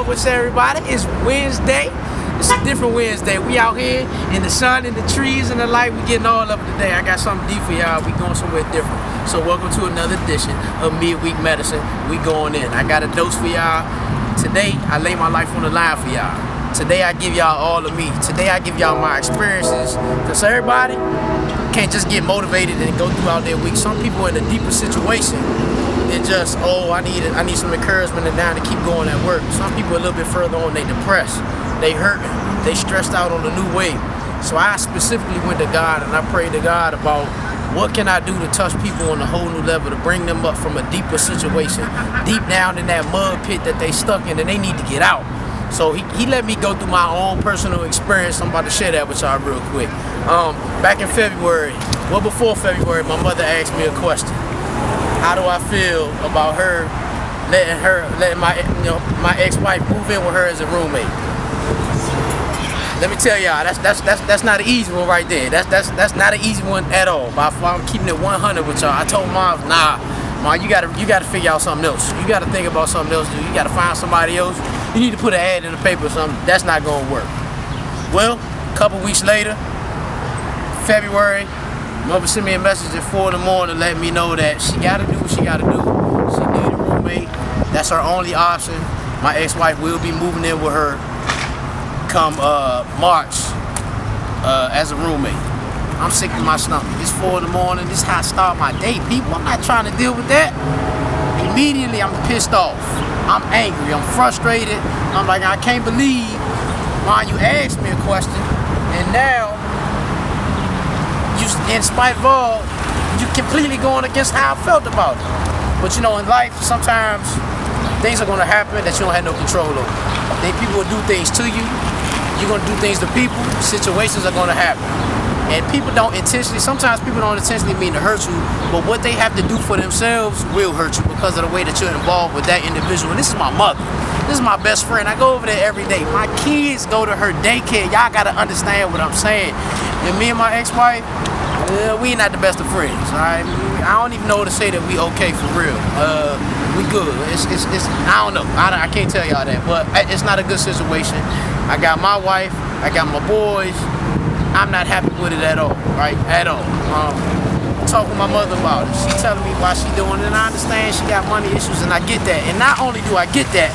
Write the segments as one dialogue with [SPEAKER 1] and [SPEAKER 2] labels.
[SPEAKER 1] What's everybody? It's Wednesday. It's a different Wednesday. We out here in the sun and the trees and the light. We getting all up today. I got something deep for y'all. We going somewhere different. So welcome to another edition of Midweek Medicine. We going in. I got a dose for y'all. Today, I lay my life on the line for y'all. Today, I give y'all all of me. Today, I give y'all my experiences. Because everybody can't just get motivated and go throughout their week. Some people in a deeper situation, they're just, I need some encouragement and now to keep going at work. Some people a little bit further on, they depressed, they hurting, they stressed out on the new wave. So I specifically went to God and I prayed to God about what can I do to touch people on a whole new level, to bring them up from a deeper situation, deep down in that mud pit that they stuck in and they need to get out. So he let me go through my own personal experience. I'm about to share that with y'all real quick. Back in February, before February, my mother asked me a question. How do I feel about her letting my ex-wife move in with her as a roommate? Let me tell y'all, that's not an easy one right there. That's not an easy one at all. But I'm keeping it 100 with y'all. I told Mom, nah, Mom, you gotta figure out something else. You gotta think about something else, dude. You gotta find somebody else. You need to put an ad in the paper or something. That's not gonna work. Well, a couple weeks later, February, Mother sent me a message at 4 in the morning letting me know that she gotta do what she gotta do. She need a roommate. That's her only option. My ex-wife will be moving in with her come March as a roommate. I'm sick to my stomach. It's 4 in the morning. This is how I start my day, people. I'm not trying to deal with that. Immediately, I'm pissed off. I'm angry. I'm frustrated. I'm like, I can't believe, Mom, you asked me a question, and now, in spite of all, you completely going against how I felt about it. But you know, in life, sometimes things are going to happen that you don't have no control over. Then people will do things to you. You're going to do things to people. Situations are going to happen. And people don't intentionally, sometimes people don't intentionally mean to hurt you, but what they have to do for themselves will hurt you because of the way that you're involved with that individual. And this is my mother. This is my best friend. I go over there every day. My kids go to her daycare. Y'all got to understand what I'm saying. And me and my ex-wife, we not the best of friends, all right? I don't even know what to say that we okay for real. We good. It's I don't know. I can't tell y'all that, but it's not a good situation. I got my wife. I got my boys. I'm not happy with it at all, right? At all. Talk with my mother about it. She telling me why she doing it, and I understand she got money issues, and I get that. And not only do I get that,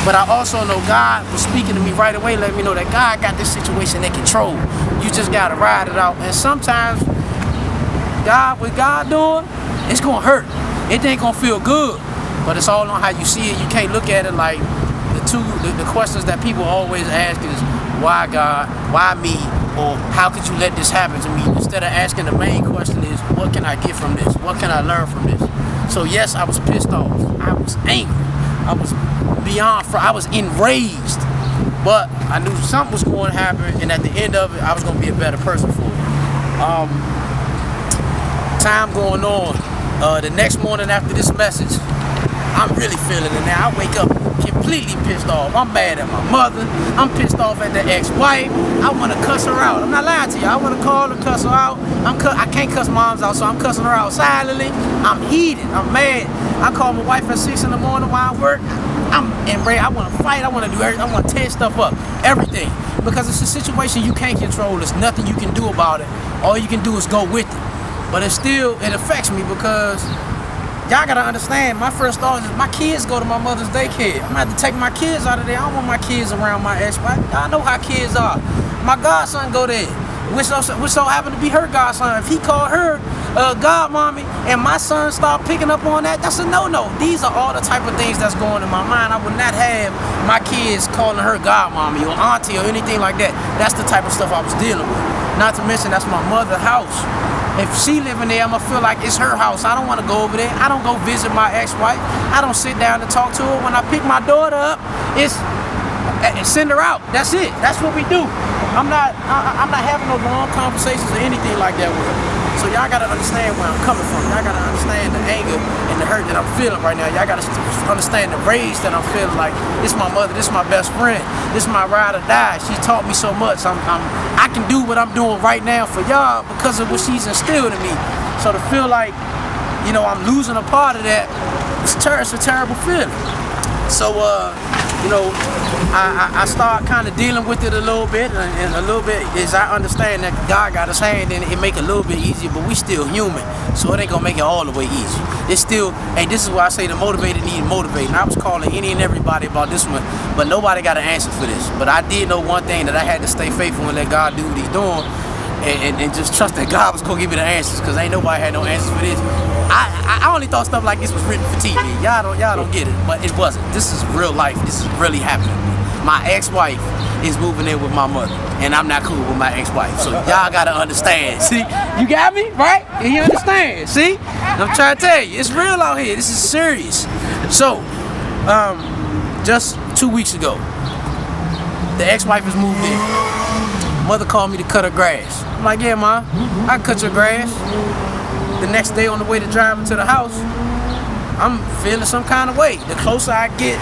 [SPEAKER 1] but I also know God was speaking to me right away, letting me know that God got this situation in control. You just gotta ride it out. And sometimes, what God doing, it's gonna hurt. It ain't gonna feel good, but it's all on how you see it. You can't look at it like the questions that people always ask is, why God, why me, or how could you let this happen to me? Instead of asking the main question is, what can I get from this? What can I learn from this? So yes, I was pissed off. I was angry. I was I was enraged, but I knew something was going to happen, and at the end of it, I was going to be a better person for it. Time going on. The next morning after this message, I'm really feeling it now. I wake up completely pissed off. I'm mad at my mother. I'm pissed off at the ex-wife. I want to cuss her out. I'm not lying to you. I want to call her, cuss her out. I can't cuss moms out, so I'm cussing her out silently. I'm heated. I'm mad. I call my wife at 6 in the morning while I work. I'm enraged. I want to fight. I want to do everything. I want to tear stuff up. Everything. Because it's a situation you can't control. There's nothing you can do about it. All you can do is go with it. But it affects me because y'all gotta understand, my first thought is my kids go to my mother's daycare. I'm gonna have to take my kids out of there. I don't want my kids around my ex-wife. Y'all know how kids are. My godson go there, which so happen to be her godson. If he called her godmommy and my son start picking up on that, that's a no-no. These are all the type of things that's going in my mind. I would not have my kids calling her godmommy or auntie or anything like that. That's the type of stuff I was dealing with. Not to mention, that's my mother's house. If she living there, I'm gonna feel like it's her house. I don't want to go over there. I don't go visit my ex-wife. I don't sit down and talk to her. When I pick my daughter up, it's send her out. That's it. That's what we do. I'm not having no long conversations or anything like that with her. So y'all gotta understand where I'm coming from. Y'all gotta understand the anger and the hurt that I'm feeling right now. Y'all gotta understand the rage that I'm feeling. Like, this my mother, this my best friend, this my ride or die. She taught me so much. I can do what I'm doing right now for y'all because of what she's instilled in me. So to feel like, you know, I'm losing a part of that, it's a terrible feeling. So, you know, I start kind of dealing with it a little bit, and a little bit is I understand that God got his hand in it, it make it a little bit easier, but we still human, so it ain't gonna make it all the way easy. It's still, hey, this is why I say the motivated need motivating. I was calling any and everybody about this one, but nobody got an answer for this. But I did know one thing, that I had to stay faithful and let God do what he's doing, and just trust that God was gonna give me the answers, because ain't nobody had no answers for this. I only thought stuff like this was written for TV. Y'all don't get it, but it wasn't. This is real life. This is really happening. My ex-wife is moving in with my mother, and I'm not cool with my ex-wife. So y'all gotta understand. See, you got me, right? And you understand. See, I'm trying to tell you, it's real out here. This is serious. So, just 2 weeks ago, the ex-wife has moved in. Mother called me to cut her grass. I'm like, yeah, Ma, I can cut your grass. The next day on the way to driving to the house, I'm feeling some kind of way. The closer I get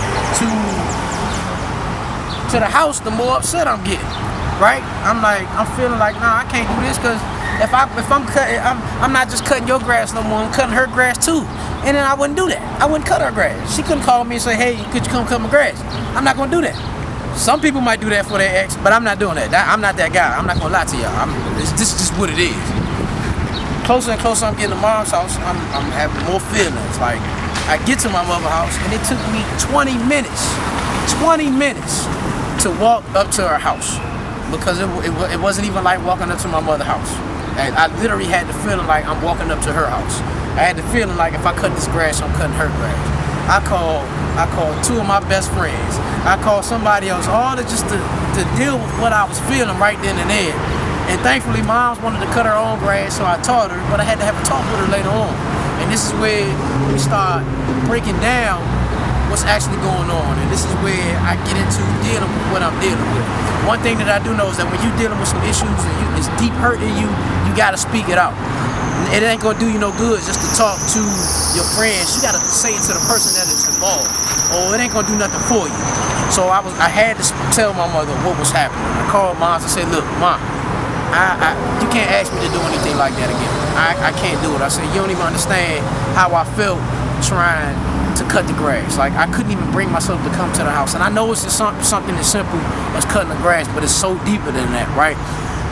[SPEAKER 1] to the house, the more upset I'm getting, right? I'm feeling like, nah, I can't do this, because if I'm cutting, I'm not just cutting your grass no more, I'm cutting her grass too. And then I wouldn't do that. I wouldn't cut her grass. She couldn't call me and say, hey, could you come cut my grass? I'm not gonna do that. Some people might do that for their ex, but I'm not doing that. I'm not that guy. I'm not gonna lie to y'all. This is just what it is. Closer and closer I'm getting to Mom's house, I'm having more feelings. Like, I get to my mother's house, and it took me 20 minutes to walk up to her house, because it wasn't even like walking up to my mother's house. And I literally had the feeling like I'm walking up to her house. I had the feeling like if I cut this grass, I'm cutting her grass. I called two of my best friends. I called somebody else, all just to deal with what I was feeling right then and there. And thankfully, Mom's wanted to cut her own grass, so I taught her, but I had to have a talk with her later on. And this is where we start breaking down what's actually going on. And this is where I get into dealing with what I'm dealing with. One thing that I do know is that when you're dealing with some issues and it's deep hurt in you, you gotta speak it out. It ain't gonna do you no good just to talk to your friends. You gotta say it to the person that is involved, or it ain't gonna do nothing for you. So I had to tell my mother what was happening. I called Mom and said, look, Mom, you can't ask me to do anything like that again. I can't do it. I said, you don't even understand how I felt trying to cut the grass. Like, I couldn't even bring myself to come to the house. And I know it's just something as simple as cutting the grass, but it's so deeper than that, right?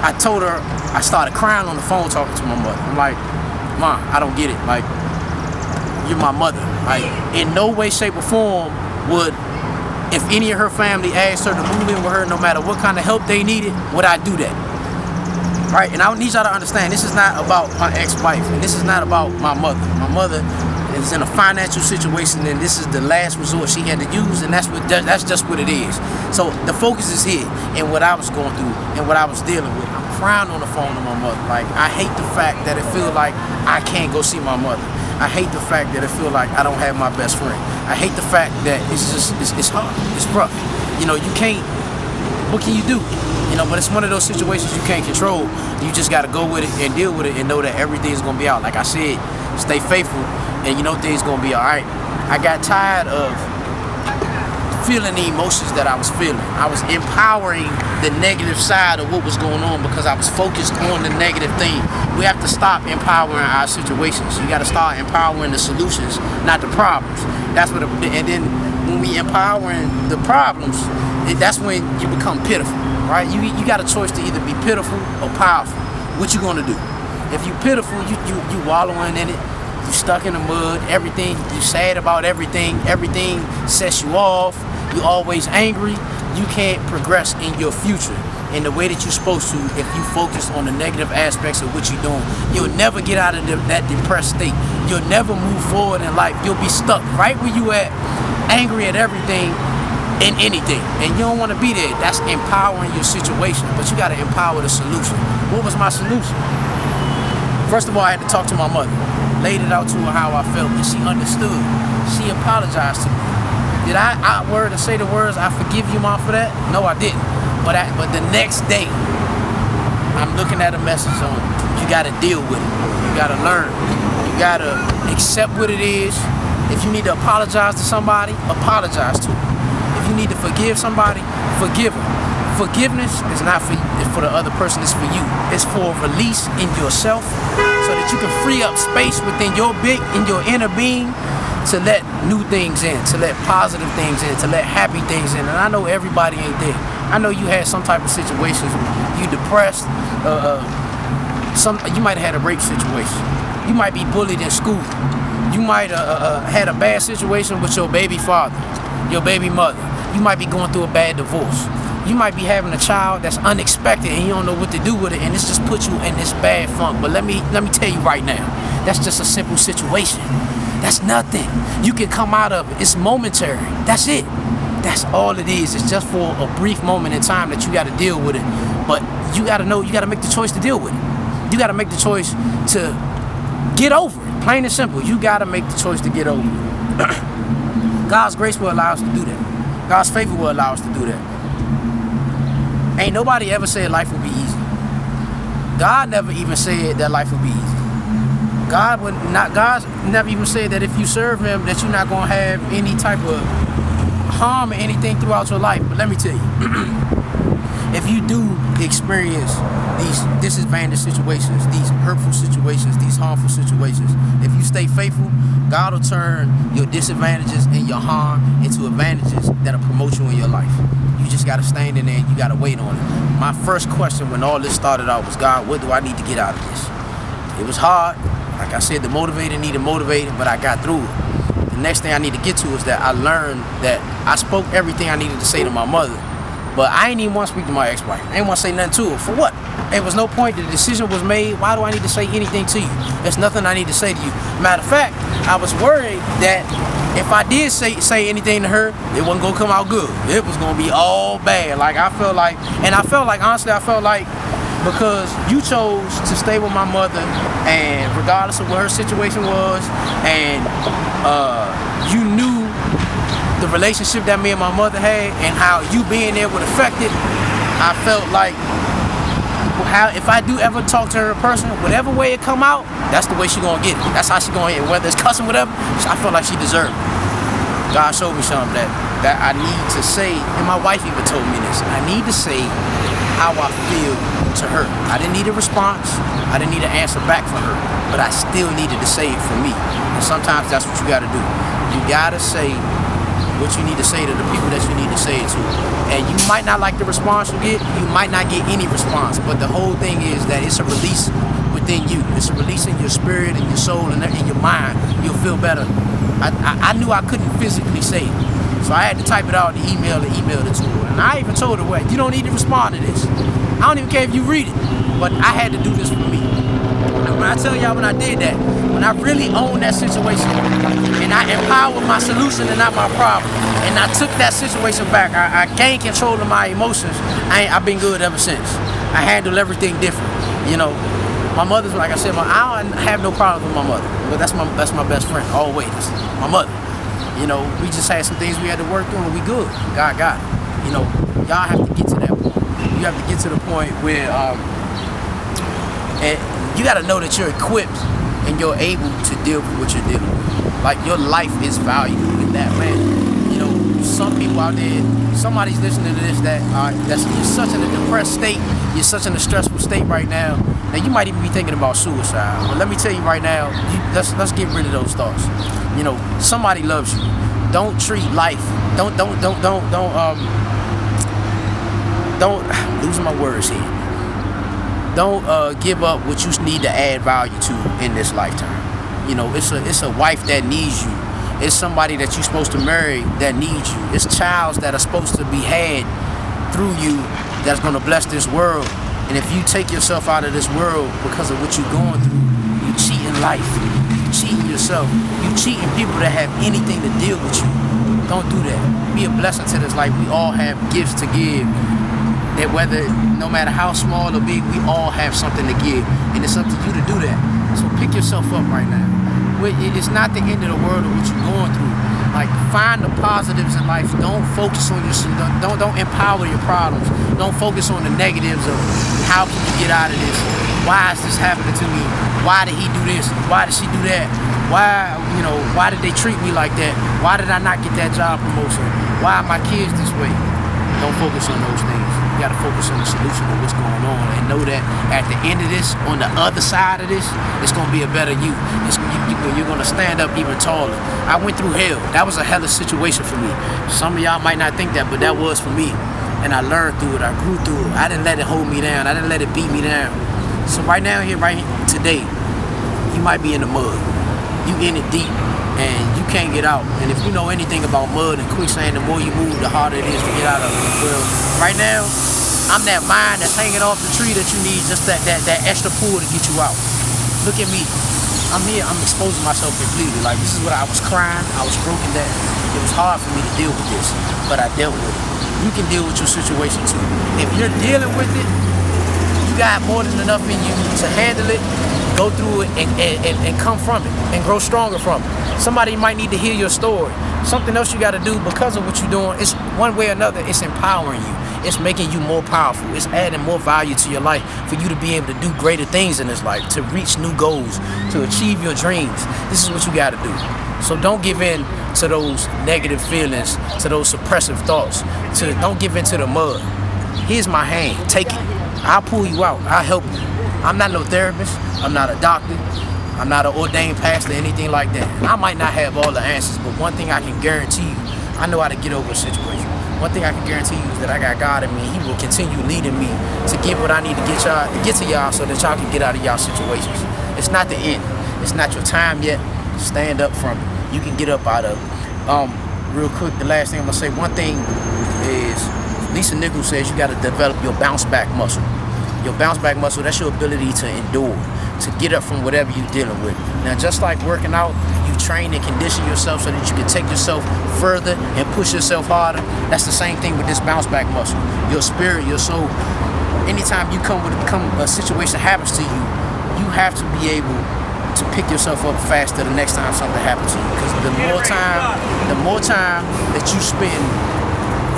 [SPEAKER 1] I told her, I started crying on the phone talking to my mother. I'm like, Mom, I don't get it. Like, you're my mother. Like, in no way, shape, or form would, if any of her family asked her to move in with her, no matter what kind of help they needed, would I do that? Right, and I need y'all to understand, this is not about my ex-wife, and this is not about my mother. My mother is in a financial situation, and this is the last resort she had to use, and that's just what it is. So the focus is here, and what I was going through, and what I was dealing with. I'm crying on the phone to my mother. Like, I hate the fact that it feels like I can't go see my mother. I hate the fact that it feels like I don't have my best friend. I hate the fact that it's hard, it's rough. You know, you can't, what can you do? You know, but it's one of those situations you can't control. You just got to go with it and deal with it and know that everything's going to be out. Like I said, stay faithful and you know things going to be all right. I got tired of feeling the emotions that I was feeling. I was empowering the negative side of what was going on because I was focused on the negative thing. We have to stop empowering our situations. You got to start empowering the solutions, not the problems. That's what. And then when we empowering the problems, that's when you become pitiful. Right? You got a choice to either be pitiful or powerful. What you gonna do? If you pitiful, you wallowing in it, you stuck in the mud, everything, you sad about everything sets you off, you always angry, you can't progress in your future in the way that you're supposed to if you focus on the negative aspects of what you're doing. You'll never get out of that depressed state. You'll never move forward in life. You'll be stuck right where you at, angry at everything, in anything, and you don't want to be there. That's empowering your situation, but you got to empower the solution. What was my solution? First of all, I had to talk to my mother, laid it out to her how I felt, and she understood. She apologized to me. Did I outward and say the words, I forgive you, Mom, for that? No, I didn't. But the next day, I'm looking at a message zone. You gotta deal with it. You gotta learn. You gotta accept what it is. If you need to apologize to somebody, apologize to them. If you need to forgive somebody, forgive them. Forgiveness is not for the other person, it's for you. It's for release in yourself so that you can free up space within your inner being to let new things in, to let positive things in, to let happy things in. And I know everybody ain't there. I know you had some type of situations, you depressed, you might have had a rape situation. You might be bullied in school. You might had a bad situation with your baby father, your baby mother. You might be going through a bad divorce. You might be having a child that's unexpected and you don't know what to do with it, and it's just put you in this bad funk. But let me tell you right now, that's just a simple situation. That's nothing. You can come out of it. It's momentary. That's it. That's all it is. It's just for a brief moment in time that you got to deal with it. But you got to know, you got to make the choice to deal with it. You got to make the choice to get over it. Plain and simple. You got to make the choice to get over it. God's grace will allow us to do that. God's favor will allow us to do that. Ain't nobody ever said life would be easy. God never even said that life would be easy. God never even said that if you serve him that you're not gonna have any type of harm or anything throughout your life. But let me tell you, if you do experience these disadvantaged situations, these hurtful situations, these harmful situations, if you stay faithful, God will turn your disadvantages and your harm into advantages that'll promote you in your life. You just gotta stand in there and you gotta wait on it. My first question when all this started out was, God, what do I need to get out of this? It was hard. Like I said, the motivator needed motivating, but I got through it. The next thing I need to get to is that I learned that I spoke everything I needed to say to my mother, but I ain't even want to speak to my ex-wife. I ain't want to say nothing to her. For what? There was no point. The decision was made. Why do I need to say anything to you? There's nothing I need to say to you. Matter of fact, I was worried that if I did say anything to her, it wasn't gonna come out good. It was gonna be all bad. Like I felt like, honestly, because you chose to stay with my mother, and regardless of what her situation was, and you knew the relationship that me and my mother had and how you being there would affect it, I felt like if I do ever talk to her in person, whatever way it come out, that's the way she gonna get it. That's how she gonna get it. Whether it's cussing, whatever, I felt like she deserved it. God showed me something that I need to say, and my wife even told me this. I need to say how I feel to her. I didn't need a response. I didn't need an answer back from her, but I still needed to say it for me. And sometimes that's what you gotta do. You gotta say what you need to say to the people that you need to say it to. And you might not like the response you get, you might not get any response, but the whole thing is that it's a release within you. It's a release in your spirit and your soul and in your mind. You'll feel better. I knew I couldn't physically say it, so I had to type it out and email it to her. And I even told her, well, you don't need to respond to this. I don't even care if you read it, but I had to do this for me. And when I tell y'all when I did that, when I really owned that situation and I empowered my solution and not my problem, and I took that situation back, I gained control of my emotions, I've been good ever since. I handle everything different, you know. My mother's, like I said, I don't have no problem with my mother, but that's my best friend, always. My mother. You know, we just had some things we had to work through and we good. God got it. You know, y'all have to get to that point. You have to get to the point where and you got to know that you're equipped and you're able to deal with what you're dealing with. Like, your life is valuable in that manner. You know, some people out there, somebody's listening to this that's you're such in a depressed state, you're such in a stressful state right now, that you might even be thinking about suicide. But let me tell you right now, let's get rid of those thoughts. You know, somebody loves you. Don't treat life. Don't losing my words here. Don't give up what you need to add value to in this lifetime. You know, it's a wife that needs you. It's somebody that you're supposed to marry that needs you. It's childs that are supposed to be had through you that's gonna bless this world. And if you take yourself out of this world because of what you're going through, you cheating life, you cheating yourself, you cheating people that have anything to deal with you. Don't do that. Be a blessing to this life. We all have gifts to give. That whether, no matter how small or big, we all have something to give. And it's up to you to do that. So pick yourself up right now. It's not the end of the world of what you're going through. Like, find the positives in life. Don't focus on your, don't empower your problems. Don't focus on the negatives of how can you get out of this? Why is this happening to me? Why did he do this? Why did she do that? Why, why did they treat me like that? Why did I not get that job promotion? Why are my kids this way? Don't focus on those things. You gotta focus on the solution of what's going on and know that at the end of this, on the other side of this, it's gonna be a better you. You're gonna stand up even taller. I went through hell. That was a hellish situation for me. Some of y'all might not think that, but that was for me. And I learned through it, I grew through it. I didn't let it hold me down. I didn't let it beat me down. So right now, right today, you might be in the mud. You in it deep and you can't get out. And if you know anything about mud and quicksand, the more you move, the harder it is to get out of it. Well, right now, I'm that vine that's hanging off the tree that you need, just that extra pull to get you out. Look at me. I'm here, I'm exposing myself completely. Like, this is what I was crying, I was broken down. It was hard for me to deal with this, but I dealt with it. You can deal with your situation too. If you're dealing with it, you got more than enough in you to handle it, go through it, and come from it, and grow stronger from it. Somebody might need to hear your story. Something else you got to do because of what you're doing, it's one way or another, it's empowering you. It's making you more powerful. It's adding more value to your life for you to be able to do greater things in this life, to reach new goals, to achieve your dreams. This is what you got to do. So don't give in to those negative feelings, to those suppressive thoughts. Don't give in to the mud. Here's my hand. Take it. I'll pull you out. I'll help you. I'm not no therapist. I'm not a doctor. I'm not an ordained pastor, anything like that. I might not have all the answers, but one thing I can guarantee you, I know how to get over a situation. One thing I can guarantee you is that I got God in me. He will continue leading me to get what I need to get to y'all so that y'all can get out of y'all situations. It's not the end. It's not your time yet. Stand up from it. You can get up out of it. Real quick, the last thing I'm gonna say, one thing is, Lisa Nichols says you gotta develop your bounce back muscle. Your bounce back muscle, that's your ability to endure, to get up from whatever you're dealing with. Now, just like working out, you train and condition yourself so that you can take yourself further and push yourself harder. That's the same thing with this bounce back muscle. Your spirit, your soul. Anytime you come a situation happens to you, you have to be able to pick yourself up faster the next time something happens to you. Because the more time that you spend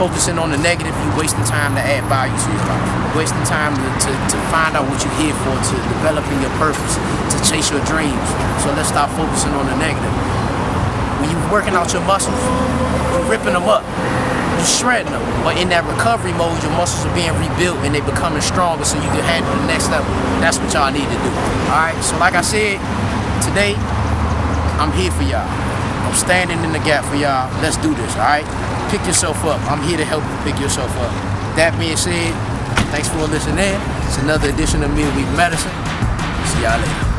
[SPEAKER 1] focusing on the negative, you're wasting time to add value to your life. You're wasting time to find out what you're here for, to developing your purpose, to chase your dreams. So let's stop focusing on the negative. When you're working out your muscles, you're ripping them up, you're shredding them. But in that recovery mode, your muscles are being rebuilt and they're becoming stronger so you can handle the next level. That's what y'all need to do. Alright, so like I said, today, I'm here for y'all. I'm standing in the gap for y'all. Let's do this, alright? Pick yourself up. I'm here to help you pick yourself up. That being said, thanks for listening in. It's another edition of Midweek Medicine. See y'all later.